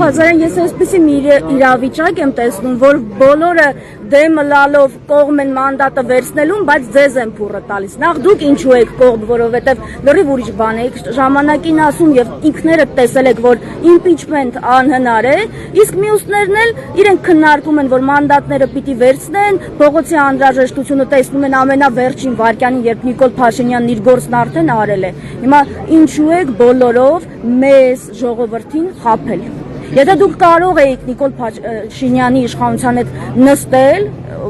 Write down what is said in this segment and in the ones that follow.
Պարոն ես այսպիսի մի իրավիճակ եմ տեսնում, որ բոլորը դեմը լալով կողմ են մանդատը վերցնելուն, բայց ձեզ են փուռը տալիս։ Նախ դուք ինչու եք կողմ, որովհետև լրիվ ուրիշ բան եք ժամանակին ասում եւ ինքներդ տեսել եք, որ impeachment անհնար է, իսկ մյուսներն էլ իրենք քննարկում են, որ մանդատները պիտի վերցնեն, փողոցի անհրաժեշտությունը տեսնում են ամենավերջին վարքյանին, երբ Նիկոլ Փաշինյանն իր գործն արդեն արել է։ Հիմա ինչու եք բոլորով մեզ ժողովրդին խաբել։ Եթե դուք կարող էիք Նիկոլ Փաշինյանի իշխանության հետ նստել,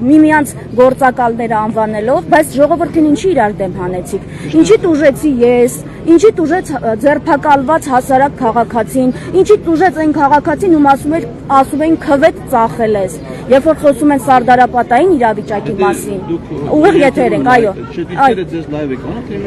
միմյանց գործակալները անվանելով, բայց ժողովրդին ինչի իրար դեմ հանեցիք, ինչի տուժեցի ես, ինչի տուժեց ձերբակալված հասարակ քաղաքացին, ինչի տուժեց այն քաղաքացին, ում ասում էին քվետ ծախել ես, երբ որ խոսում են Սարդարապատային իրավիճակի մասին, ուղիղ եթեր ենք, այո։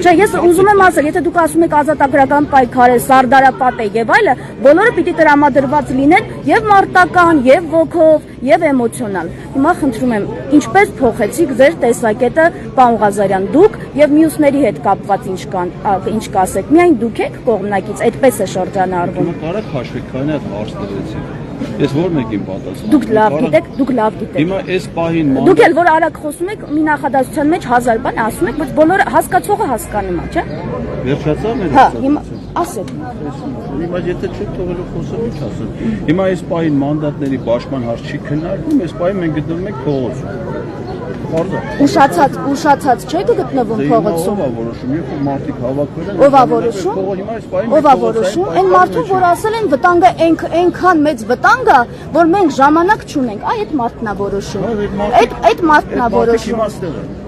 Չէ, ես ուզում եմ ասել, եթե դուք ասում եք ազատագրական պայքար է, Սարդարապատ է եւ այլը, բոլորը պիտի տրամադրված լինեն եւ մարտական, եւ ոգով, եւ էմոցիոնալ։ Հիմա խնդրում եմ, ինչպես փոխեցիք ձեր տեսակետը, պարոն Ղազարյան, դուք եւ մյուսների հետ կապված ինչ կասեք, միայն դուք եք կողմնակից, այդպես է շրջանառվում։ Կարեք հաշվեք, քանի հատ հարց տվեցիք։ Ես ո՞ր մեկին պատասխան։ Դուք լավ գիտեք։ Հիմա այս պահին դուք էլ որ արագ խոսում եք, մի նախադասության մեջ 1000 բան ասում եք, բայց բոլորը հասկացողը հասկանում է, չէ՞։ Վերջացավ մեր։ Հա, հիմա ասեք։ Հիմա եթե չեք թողելու խոսեմ, ինչ ասեմ։ Հիմա այս պահին մանդատների պաշտպան հարց չի քննարկվում, այս պահին մենք գտնվում ենք փողոցում։ Ուշացած չեք գտնվում փողոցում։ Ով է որոշում, երբ մարդիկ հավաքվել են։ Ով է որոշում։ Ով է որոշում։ Այն մարդուն, որ ասել են վտանգը այնքան մեծ վտանգ է, որ մենք ժամանակ չունենք, այդ մարդն է որոշում։ Այդ մարդն է որոշում։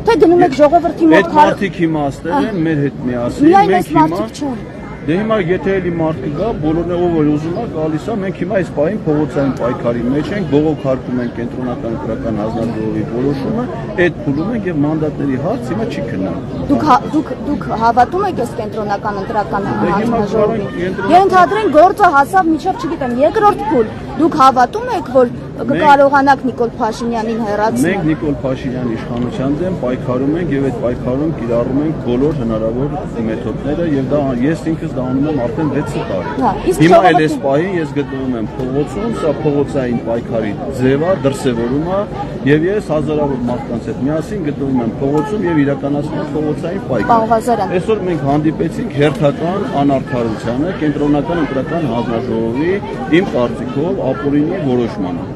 Թե գնում եք ժողովրդի մոտ։ Այդ մարդիկ իմաստել են մեր հետ միասին, մենք հիմա Դե հիմա եթե էլի մարդ կգա, բոլորն ով որ ուզում է գալիս է, մենք հիմա այս պահին փողոցային պայքարի մեջ ենք, բողոքարկում ենք կենտրոնական ընտրական հանձնաժողովի որոշումը, այդ փուլում ենք եւ մանդատների հարց հիմա չի քննարկվում։ Դուք հավատում եք այս կենտրոնական ընտրական հանձնաժողովին։ Ենթադրենք գործը հասավ միջավ, չգիտեմ, երկրորդ փուլ։ Դուք հավատում եք, որ կկարողանաք Նիկոլ Փաշինյանին հեռացնել։ Մենք Նիկոլ Փաշինյանի իշխանության դեմ պայքարում ենք եւ այդ պայքարում կիրառում ենք բոլոր հնարավոր մեթոդները եւ դա ես ինքս դա անում եմ արդեն 6 տարի։ Հիմա էլ այս պահին ես գտնվում եմ փողոցում, սա փողոցային պայքարի ձև է, դրսևորում է եւ ես հազարավոր մարդկանց հետ միասին գտնվում եմ փողոցում եւ իրականացնում եմ փողոցային պայքար։ Այսօր մենք հանդիպեցինք հերթական անարդարությանը, կենտրոնական ընտրական հանձնաժողովի իմ կարծիքով ապօրինի որոշմանը։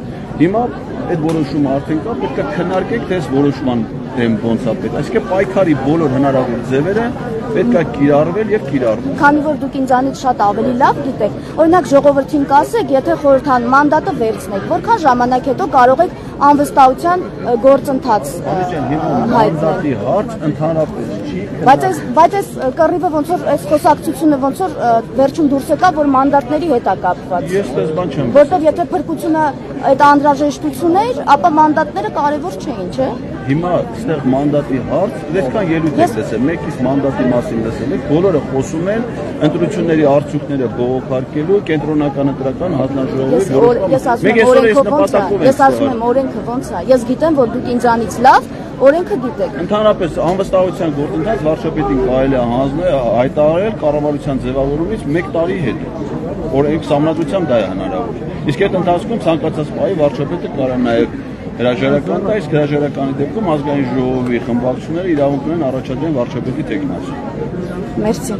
Հիմա այդ որոշումը արդեն կա, պետք է քննարկենք թե այս որոշման դեմ ոնց է պետք։ Այսինքն պայքարի բոլոր հնարավոր ձևերը պետք է կիրառվել եւ կիրառվում։ Քանի որ դուք ինձանից շատ ավելի լավ գիտեք, օրինակ ժողովրդին կասեք, եթե խորհրդան մանդատը վերցնեք, որքան ժամանակ հետո կարող եք անվստահության գործընթաց մանդատի հարց ընդհանրապես չի։ Բայց այս կռիվը ոնց որ այս խոսակցությունը ոնց որ վերջում դուրս եկա, որ մանդատների հետ է կապված։ Ես դες բան չեմ։ Որտեղ եթե փրկությունը այդ անհրաժեշտություն էր, ապա մանդատները կարևոր չէին, չէ՞։ Հիմա այստեղ մանդատի հարց, այսքան ելույթ եք տեսել, մեկից մանդատի մասին լսել եք, բոլորը խոսում են ընտրությունների արդյունքները բողոքարկելու կենտրոնական ընտրական հանձնաժողովի որոշումը։ Ես ասում եմ օրենքը ոնց է։ Ես գիտեմ, որ դուք ինձանից լավ օրենքը գիտեք։ Ընդհանրապես անվստահության գործընթաց վարչապետին կարելի է հանձնել հայտարարել կառավարության ձևավորումից 1 տարի հետո։ Օրենք սահմանադրությամբ դա է հնարավոր։ Իսկ այդ ընթացքում ցանկացած պահի վարչապետը կարող է նաև հրաժարական տա, իսկ հրաժարականի դեպքում ազգային ժողովի խմբակցությունները իրավունք ունեն առաջադրեն վարչապետի թեկնածու։ Մերսի։